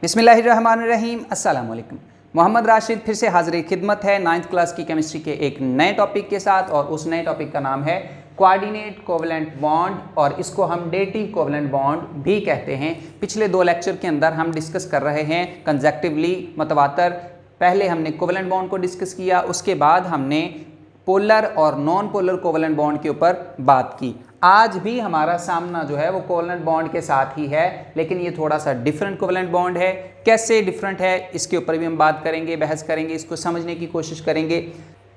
बिस्मिल्लाहिर्रहमानिर्रहीम। अस्सलाम वालेकुम। मोहम्मद राशिद फिर से हाजिर खिदमत है 9th क्लास की केमिस्ट्री के एक नए टॉपिक के साथ, और उस नए टॉपिक का नाम है कोऑर्डिनेट कोवलेंट बॉन्ड, और इसको हम डेटिव कोवलेंट बॉन्ड भी कहते हैं। पिछले 2 लेक्चर के अंदर हम डिस्कस कर रहे हैं कंसेक्टिवली मतवातर। पहले हमने कोवलेंट बॉन्ड को डिस्कस किया, उसके बाद हमने पोलर और नॉन पोलर कोवलेंट बॉन्ड के ऊपर बात की। आज भी हमारा सामना जो है वो कोवलेंट बॉन्ड के साथ ही है, लेकिन ये थोड़ा सा डिफरेंट कोवलेंट बॉन्ड है। कैसे डिफरेंट है इसके ऊपर भी हम बात करेंगे, बहस करेंगे, इसको समझने की कोशिश करेंगे।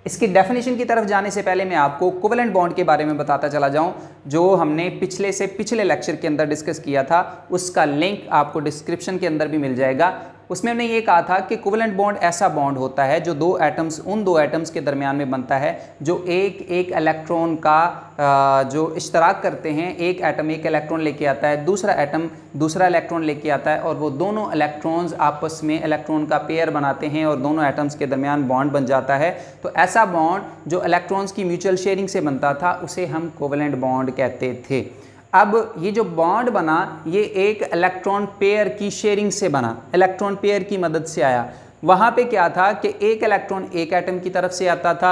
इसकी डेफिनेशन की तरफ जाने से पहले मैं आपको कोवलेंट बॉन्ड के बारे में बताता चला जाऊं, जो हमने पिछले लेक्चर के अंदर डिस्कस किया था। उसका लिंक आपको डिस्क्रिप्शन के अंदर भी मिल जाएगा। उसमें हमने ये कहा था कि कोवलेंट बॉन्ड ऐसा बॉन्ड होता है जो उन दो एटम्स के दरमियान में बनता है जो एक इलेक्ट्रॉन का जो इश्तराक करते हैं। एक एटम एक इलेक्ट्रॉन लेके आता है, दूसरा एटम दूसरा इलेक्ट्रॉन लेके आता है, और वो दोनों इलेक्ट्रॉन्स आपस में इलेक्ट्रॉन का पेयर बनाते हैं और दोनों एटम्स के दरमियान बॉन्ड बन जाता है। तो ऐसा बॉन्ड जो इलेक्ट्रॉन्स की म्यूचुअल शेयरिंग से बनता था उसे हम कोवलेंट बॉन्ड कहते थे। अब ये जो बॉन्ड बना ये एक इलेक्ट्रॉन पेयर की शेयरिंग से बना, इलेक्ट्रॉन पेयर की मदद से आया। वहाँ पे क्या था कि एक इलेक्ट्रॉन एक एटम की तरफ से आता था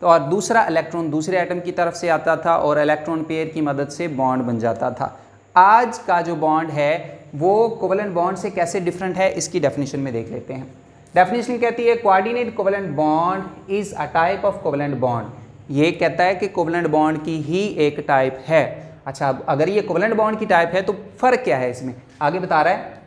और दूसरा इलेक्ट्रॉन दूसरे एटम की तरफ से आता था, और इलेक्ट्रॉन पेयर की मदद से बॉन्ड बन जाता था। आज का जो बॉन्ड है वो कोवलेंट बॉन्ड से कैसे डिफरेंट है, इसकी डेफिनेशन में देख लेते हैं। डेफिनेशन कहती है coordinate covalent bond is a type of covalent bond. ये कहता है कि कोवलेंट बॉन्ड की ही एक टाइप है। अच्छा, अगर ये कोवलेंट बॉन्ड की टाइप है तो फर्क क्या है इसमें, आगे बता रहा है।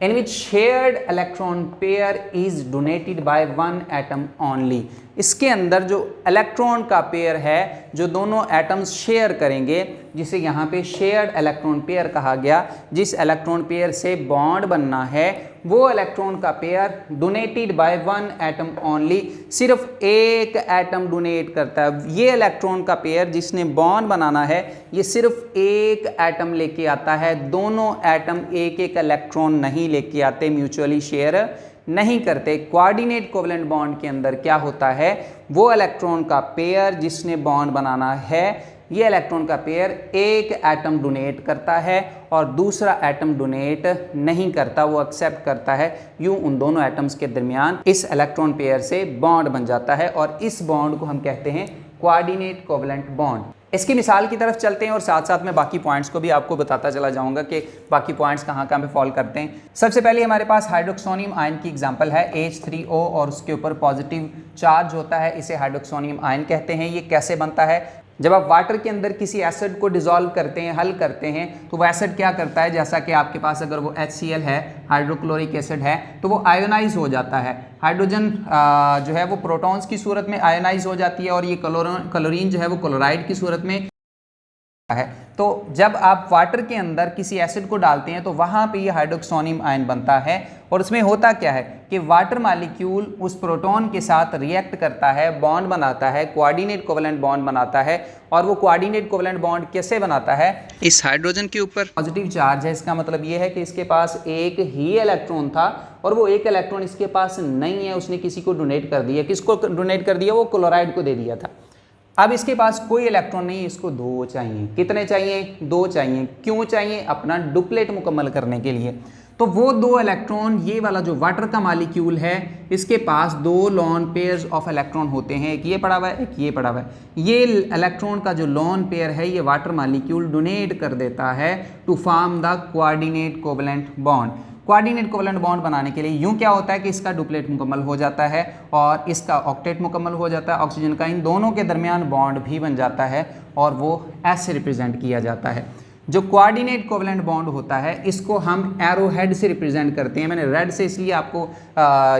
In which shared electron pair is donated by one atom only. इसके अंदर जो इलेक्ट्रॉन का पेयर है जो दोनों एटम्स शेयर करेंगे, जिसे यहाँ पे शेयर्ड इलेक्ट्रॉन पेयर कहा गया, जिस इलेक्ट्रॉन पेयर से बॉन्ड बनना है वो इलेक्ट्रॉन का pair donated by one atom only, सिर्फ एक एटम डोनेट करता है। ये इलेक्ट्रॉन का पेयर जिसने बॉन्ड बनाना है ये सिर्फ एक एटम लेके आता है, दोनों एटम एक एक इलेक्ट्रॉन नहीं लेके आते, म्यूचुअली शेयर नहीं करते। कोऑर्डिनेट कोवलेंट बॉन्ड के अंदर क्या होता है, वो इलेक्ट्रॉन का पेयर जिसने बॉन्ड बनाना है ये इलेक्ट्रॉन का पेयर एक एटम डोनेट करता है और दूसरा एटम डोनेट नहीं करता, वो एक्सेप्ट करता है। यूं उन दोनों एटम्स के दरमियान इस इलेक्ट्रॉन पेयर से बॉन्ड बन जाता है, और इस बॉन्ड को हम कहते हैं कोऑर्डिनेट कोवलेंट बॉन्ड। इसकी मिसाल की तरफ चलते हैं और साथ साथ में बाकी पॉइंट्स को भी आपको बताता चला जाऊंगा कि बाकी पॉइंट्स कहाँ कहाँ पे फॉल करते हैं। सबसे पहले हमारे पास हाइड्रोक्सोनियम आयन की एग्जांपल है H3O, और उसके ऊपर पॉजिटिव चार्ज होता है, इसे हाइड्रोक्सोनियम आयन कहते हैं। ये कैसे बनता है, जब आप वाटर के अंदर किसी एसिड को डिसॉल्व करते हैं, हल करते हैं, तो वो एसिड क्या करता है, जैसा कि आपके पास अगर वो HCl है, हाइड्रोक्लोरिक एसिड है, तो वो आयोनाइज हो जाता है। हाइड्रोजन जो है वो प्रोटॉन्स की सूरत में आयोनाइज हो जाती है, और ये क्लोरीन जो है वो क्लोराइड की सूरत में है। तो जब आप वाटर के अंदर किसी एसिड को डालते हैं तो वहाँ पे ये हाइड्रोक्सोनियम आयन बनता है, और उसमें होता क्या है कि वाटर मॉलिक्यूल उस प्रोटॉन के साथ रिएक्ट करता है, बॉन्ड बनाता है, कोऑर्डिनेट कोवलेंट बॉन्ड बनाता है। और वो कोऑर्डिनेट कोवलेंट बॉन्ड कैसे बनाता है, इस हाइड्रोजन के ऊपर पॉजिटिव चार्ज है, इसका मतलब ये है कि इसके पास एक ही इलेक्ट्रॉन था और वो एक इलेक्ट्रॉन इसके पास नहीं है, उसने किसी को डोनेट कर दिया। किसको डोनेट कर दिया, वो क्लोराइड को दे दिया था। अब इसके पास कोई इलेक्ट्रॉन नहीं, इसको 2 चाहिए। कितने चाहिए, 2 चाहिए। क्यों चाहिए, अपना डुप्लेट मुकम्मल करने के लिए। तो वो 2 इलेक्ट्रॉन, ये वाला जो वाटर का मॉलिक्यूल है इसके पास 2 लॉन पेयर्स ऑफ इलेक्ट्रॉन होते हैं, एक ये पड़ा हुआ है, एक ये पड़ा हुआ है। ये इलेक्ट्रॉन का जो लॉन पेयर है ये वाटर मॉलिक्यूल डोनेट कर देता है to form the coordinate covalent bond. Coordinate covalent bond बनाने के लिए यूं क्या होता है कि इसका डुप्लेट मुकम्मल हो जाता है और इसका ऑक्टेट मुकम्मल हो जाता है, ऑक्सीजन का इन दोनों के दरमियान बॉन्ड भी बन जाता है, और वो ऐसे रिप्रेजेंट किया जाता है। जो कोऑर्डिनेट कोवलेंट बॉन्ड होता है इसको हम एरो हेड से रिप्रेजेंट करते हैं। मैंने रेड से इसलिए आपको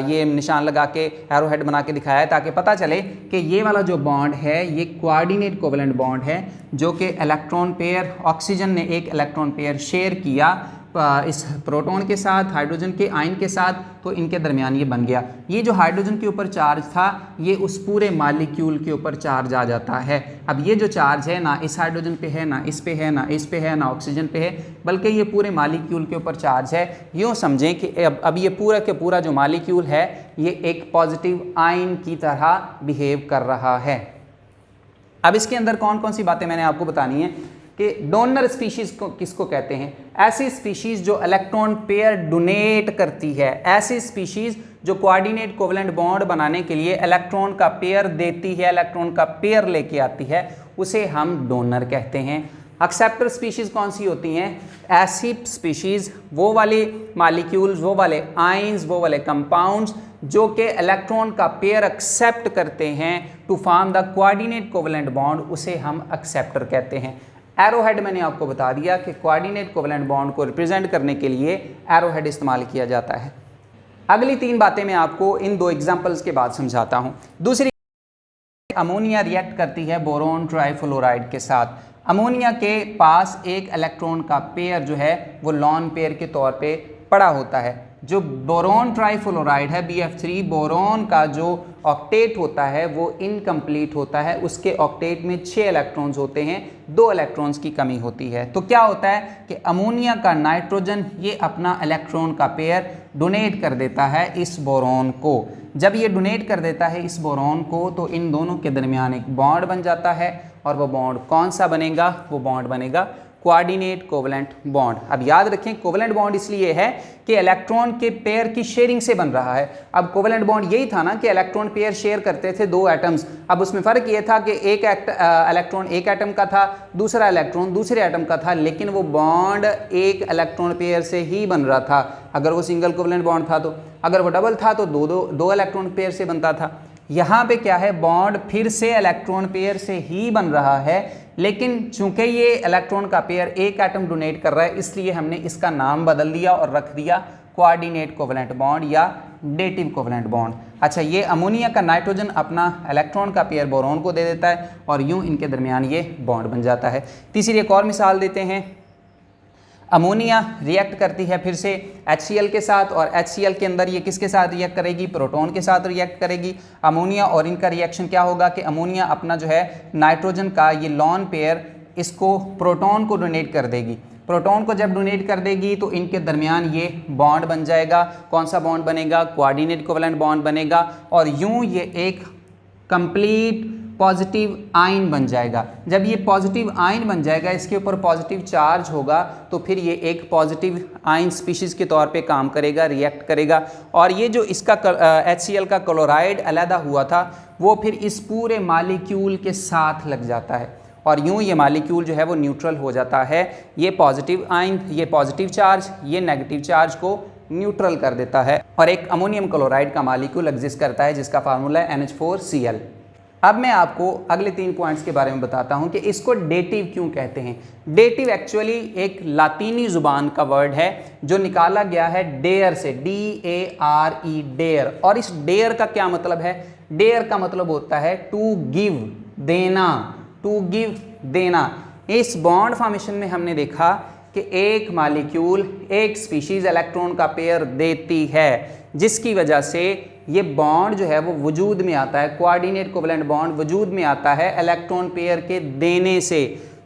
ये निशान लगा के एरो हेड बना के दिखाया है ताकि पता चले कि ये वाला जो बॉन्ड है ये कोऑर्डिनेट कोवलेंट बॉन्ड है, जो कि इलेक्ट्रॉन पेयर, ऑक्सीजन ने एक इलेक्ट्रॉन पेयर शेयर किया इस प्रोटॉन के साथ, हाइड्रोजन के आयन के साथ, तो इनके दरमियान ये बन गया। ये जो हाइड्रोजन के ऊपर चार्ज था ये उस पूरे मॉलिक्यूल के ऊपर चार्ज आ जाता है। अब ये जो चार्ज है ना इस हाइड्रोजन पे है, ना इस पे है, ना इस पे है, ना ऑक्सीजन पे है, बल्कि ये पूरे मॉलिक्यूल के ऊपर चार्ज है। यूँ समझें कि अब ये पूरा के पूरा जो मॉलिक्यूल है ये एक पॉजिटिव आयन की तरह बिहेव कर रहा है। अब इसके अंदर कौन कौन सी बातें मैंने आपको बतानी है। कि डोनर स्पीशीज़ को किसको कहते हैं? ऐसी स्पीशीज़ जो इलेक्ट्रॉन पेयर डोनेट करती है, ऐसी स्पीशीज़ जो कोऑर्डिनेट कोवेलेंट बॉन्ड बनाने के लिए इलेक्ट्रॉन का पेयर देती है, इलेक्ट्रॉन का पेयर लेके आती है, उसे हम डोनर कहते हैं। एक्सेप्टर स्पीशीज़ कौन सी होती हैं? ऐसी स्पीशीज़, वो वाले मॉलिक्यूल्स, वो वाले आयंस, वो वाले कंपाउंड्स जो कि इलेक्ट्रॉन का पेयर एक्सेप्ट करते हैं to form the coordinate covalent bond, उसे हम एक्सेप्टर कहते हैं। एरोहेड मैंने आपको बता दिया कि कोऑर्डिनेट कोवेलेंट बॉन्ड को रिप्रेजेंट करने के लिए एरोहेड इस्तेमाल किया जाता है। अगली 3 बातें मैं आपको इन 2 एग्जाम्पल्स के बाद समझाता हूँ। दूसरी, अमोनिया रिएक्ट करती है बोरोन ट्राइफ्लोराइड के साथ। अमोनिया के पास एक इलेक्ट्रॉन का पेयर जो है वो लॉन पेयर के तौर पे पड़ा होता है। जो बोरोन ट्राइफ्लोराइड है BF3, बोरोन का जो ऑक्टेट होता है वो इनकम्प्लीट होता है, उसके ऑक्टेट में 6 इलेक्ट्रॉन्स होते हैं, 2 इलेक्ट्रॉन्स की कमी होती है। तो क्या होता है कि अमोनिया का नाइट्रोजन ये अपना इलेक्ट्रॉन का पेयर डोनेट कर देता है इस बोरोन को। जब ये डोनेट कर देता है इस बोरोन को तो इन दोनों के दरमियान एक बॉन्ड बन जाता है, और वो बॉन्ड कौन सा बनेगा? वो बॉन्ड बनेगा कोऑर्डिनेट कोवेलेंट बॉन्ड। अब याद रखें, कोवेलेंट बॉन्ड इसलिए है कि इलेक्ट्रॉन के पेयर की शेयरिंग से बन रहा है। अब कोवेलेंट बॉन्ड यही था ना कि इलेक्ट्रॉन पेयर शेयर करते थे 2 एटम्स। अब उसमें फ़र्क ये था कि एक इलेक्ट्रॉन एक एटम का था, दूसरा इलेक्ट्रॉन दूसरे एटम का था, लेकिन वो बॉन्ड एक इलेक्ट्रॉन पेयर से ही बन रहा था अगर वो सिंगल कोवेलेंट बॉन्ड था तो। अगर वो डबल था तो दो इलेक्ट्रॉन पेयर से बनता था। यहाँ पे क्या है, बॉन्ड फिर से इलेक्ट्रॉन पेयर से ही बन रहा है, लेकिन चूंकि ये इलेक्ट्रॉन का पेयर एक एटम डोनेट कर रहा है इसलिए हमने इसका नाम बदल दिया और रख दिया कोऑर्डिनेट कोवेलेंट बॉन्ड या डेटिव कोवेलेंट बॉन्ड। अच्छा, ये अमोनिया का नाइट्रोजन अपना इलेक्ट्रॉन का पेयर बोरोन को दे देता है और यूं इनके दरमियान ये बॉन्ड बन जाता है। तीसरी एक और मिसाल देते हैं। अमोनिया रिएक्ट करती है फिर से HCl के साथ, और HCl के अंदर ये किसके साथ रिएक्ट करेगी? प्रोटॉन के साथ रिएक्ट करेगी अमोनिया। और इनका रिएक्शन क्या होगा कि अमोनिया अपना जो है नाइट्रोजन का ये लॉन पेयर इसको प्रोटॉन को डोनेट कर देगी। प्रोटॉन को जब डोनेट कर देगी तो इनके दरमियान ये बॉन्ड बन जाएगा। कौन सा बॉन्ड बनेगा? कोऑर्डिनेट कोवेलेंट बॉन्ड बनेगा, और यूं ये एक कंप्लीट पॉजिटिव आयन बन जाएगा। जब ये पॉजिटिव आयन बन जाएगा, इसके ऊपर पॉजिटिव चार्ज होगा, तो फिर ये एक पॉजिटिव आयन स्पीशीज़ के तौर पे काम करेगा, रिएक्ट करेगा। और ये जो इसका HCl का क्लोराइड अलहदा हुआ था वो फिर इस पूरे मालिक्यूल के साथ लग जाता है, और यूं ये मालिक्यूल जो है वो न्यूट्रल हो जाता है। ये पॉजिटिव आयन, ये पॉजिटिव चार्ज, ये नेगेटिव चार्ज को न्यूट्रल कर देता है, और एक अमोनियम क्लोराइड का मालिक्यूल एग्जिस्ट करता है जिसका फार्मूला है NH4Cl। अब मैं आपको अगले 3 पॉइंट्स के बारे में बताता हूं कि इसको डेटिव क्यों कहते हैं। डेटिव एक्चुअली एक लातीनी ज़ुबान का वर्ड है जो निकाला गया है डेयर से, DARE, डेयर। और इस डेयर का क्या मतलब है? डेयर का मतलब होता है टू गिव, देना, टू गिव, देना। इस बॉन्ड फॉर्मेशन में हमने देखा कि एक मॉलिक्यूल एक स्पीशीज़ इलेक्ट्रॉन का पेयर देती है, जिसकी वजह से ये बॉन्ड जो है वो वजूद में आता है। कोऑर्डिनेट कोवेलेंट बॉन्ड वजूद में आता है इलेक्ट्रॉन पेयर के देने से।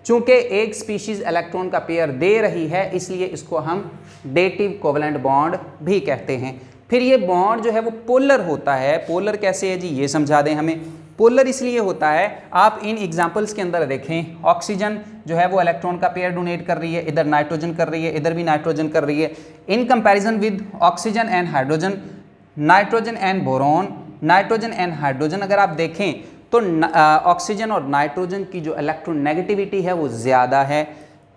चूंकि एक स्पीशीज़ इलेक्ट्रॉन का पेयर दे रही है इसलिए इसको हम डेटिव कोवेलेंट बॉन्ड भी कहते हैं। फिर ये बॉन्ड जो है वो पोलर होता है। पोलर कैसे है जी, ये समझा दें हमें। पोलर इसलिए होता है, आप इन एग्जाम्पल्स के अंदर देखें, ऑक्सीजन जो है वो इलेक्ट्रॉन का पेयर डोनेट कर रही है, इधर नाइट्रोजन कर रही है, इधर भी नाइट्रोजन कर रही है। In comparison with oxygen and hydrogen, nitrogen and boron, nitrogen and hydrogen अगर आप देखें तो ऑक्सीजन और नाइट्रोजन की जो इलेक्ट्रोनेगेटिविटी है वो ज़्यादा है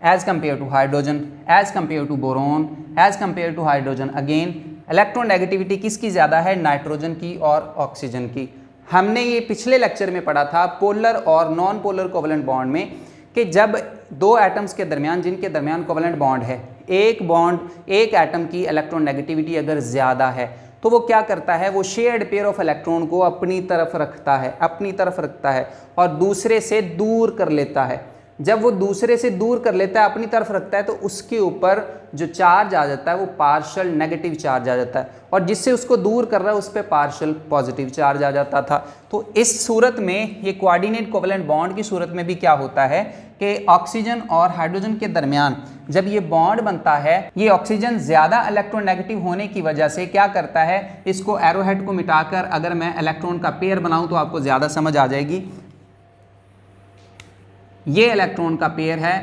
as compare to hydrogen, as compare to boron, as compare to hydrogen. Again electronegativity किसकी ज़्यादा है? नाइट्रोजन की और ऑक्सीजन की। हमने ये पिछले लेक्चर में पढ़ा था पोलर और नॉन पोलर कोवेलेंट बॉन्ड में कि जब 2 एटम्स के दरमियान, जिनके दरमियान कोवेलेंट बॉन्ड है, एक एटम की इलेक्ट्रोनेगेटिविटी अगर ज़्यादा है तो वो क्या करता है? वो शेयर्ड पेयर ऑफ इलेक्ट्रॉन को अपनी तरफ रखता है और दूसरे से दूर कर लेता है। जब वो दूसरे से दूर कर लेता है, अपनी तरफ रखता है, तो उसके ऊपर जो चार्ज आ जाता है वो पार्शियल नेगेटिव चार्ज आ जाता है, और जिससे उसको दूर कर रहा है उस पर पार्शियल पॉजिटिव चार्ज आ जाता था। तो इस सूरत में, ये कोऑर्डिनेट कोवेलेंट बॉन्ड की सूरत में भी क्या होता है कि ऑक्सीजन और हाइड्रोजन के दरमियान जब ये बॉन्ड बनता है, ये ऑक्सीजन ज़्यादा इलेक्ट्रोनेगेटिव होने की वजह से क्या करता है, इसको एरोहेड को मिटाकर अगर मैं इलेक्ट्रॉन का पेयर बनाऊँ तो आपको ज़्यादा समझ आ जाएगी। ये इलेक्ट्रॉन का पेयर है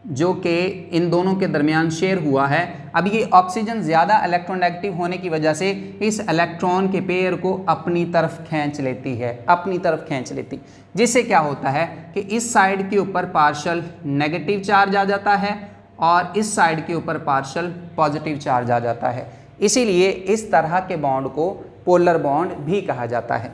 जो कि इन दोनों के दरमियान शेयर हुआ है। अब ये ऑक्सीजन ज़्यादा इलेक्ट्रोनेगेटिव होने की वजह से इस इलेक्ट्रॉन के पेयर को अपनी तरफ खींच लेती है, अपनी तरफ खींच लेती, जिससे क्या होता है कि इस साइड के ऊपर पार्शियल नेगेटिव चार्ज आ जाता है और इस साइड के ऊपर पार्शियल पॉजिटिव चार्ज आ जाता है। इसीलिए इस तरह के बॉन्ड को पोलर बॉन्ड भी कहा जाता है।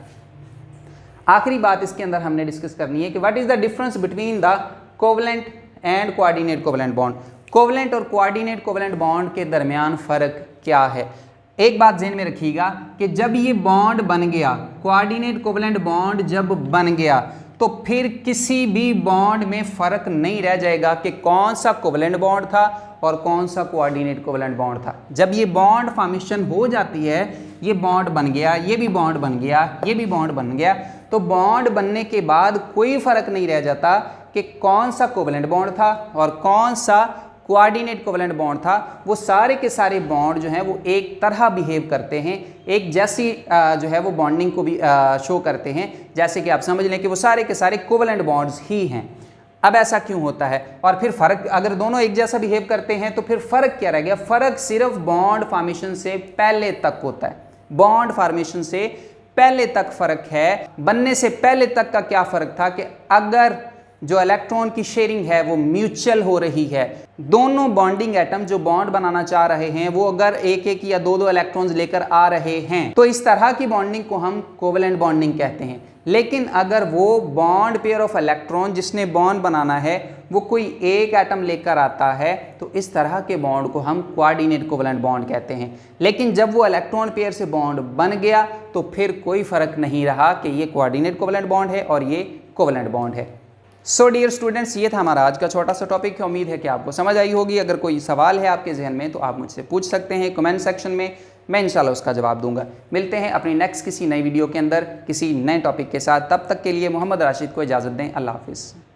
आखिरी बात इसके अंदर हमने डिस्कस करनी है कि what is the difference between the covalent and coordinate covalent bond. Covalent और कोऑर्डिनेट कोवलेंट बॉन्ड के दरमियान फ़र्क क्या है। एक बात ध्यान में रखिएगा कि जब ये बॉन्ड बन गया, कोऑर्डिनेट कोवलेंट बॉन्ड जब बन गया, तो फिर किसी भी बॉन्ड में फ़र्क नहीं रह जाएगा कि कौन सा कोवलेंट बॉन्ड था और कौन सा कोऑर्डिनेट कोवलेंट बॉन्ड था। जब ये बॉन्ड फॉर्मेशन हो जाती है, ये बॉन्ड बन गया, ये भी बॉन्ड बन गया, ये भी बॉन्ड बन गया, तो बॉन्ड बनने के बाद कोई फ़र्क नहीं रह जाता कि कौन सा कोवलेंट बॉन्ड था और कौन सा कोऑर्डिनेट कोवलेंट बॉन्ड था। वो सारे के सारे बॉन्ड जो हैं वो एक तरह बिहेव करते हैं, एक जैसी जो है वो बॉन्डिंग को भी शो करते हैं, जैसे कि आप समझ लें कि वो सारे के सारे कोवलेंट बॉन्ड्स ही हैं। अब ऐसा क्यों होता है और फिर फ़र्क, अगर दोनों एक जैसा बिहेव करते हैं तो फिर फ़र्क क्या रह गया। फ़र्क सिर्फ बॉन्ड फॉर्मेशन से पहले तक होता है, बॉन्ड फॉर्मेशन से पहले तक फ़र्क है। बनने से पहले तक का क्या फ़र्क था कि अगर जो इलेक्ट्रॉन की शेयरिंग है वो म्यूचुअल हो रही है, दोनों बॉन्डिंग एटम जो बॉन्ड बनाना चाह रहे हैं वो अगर एक एक या दो दो इलेक्ट्रॉन्स लेकर आ रहे हैं, तो इस तरह की बॉन्डिंग को हम कोवलेंट बॉन्डिंग कहते हैं। लेकिन अगर वो बॉन्ड पेयर ऑफ इलेक्ट्रॉन जिसने बॉन्ड बनाना है वो कोई एक एटम लेकर आता है, तो इस तरह के बॉन्ड को हम कोऑर्डिनेट कोवलेंट बॉन्ड कहते हैं। लेकिन जब वो इलेक्ट्रॉन पेयर से बॉन्ड बन गया तो फिर कोई फ़र्क नहीं रहा कि ये कोऑर्डिनेट कोवलेंट बॉन्ड है और ये कोवलेंट बॉन्ड है। सो डियर स्टूडेंट्स, ये था हमारा आज का छोटा सा टॉपिक। उम्मीद है कि आपको समझ आई होगी। अगर कोई सवाल है आपके जहन में तो आप मुझसे पूछ सकते हैं कमेंट सेक्शन में, मैं इंशाल्लाह उसका जवाब दूंगा। मिलते हैं अपनी नेक्स्ट किसी नई वीडियो के अंदर किसी नए टॉपिक के साथ। तब तक के लिए मोहम्मद राशिद को इजाज़त दें। अल्लाह हाफिज़।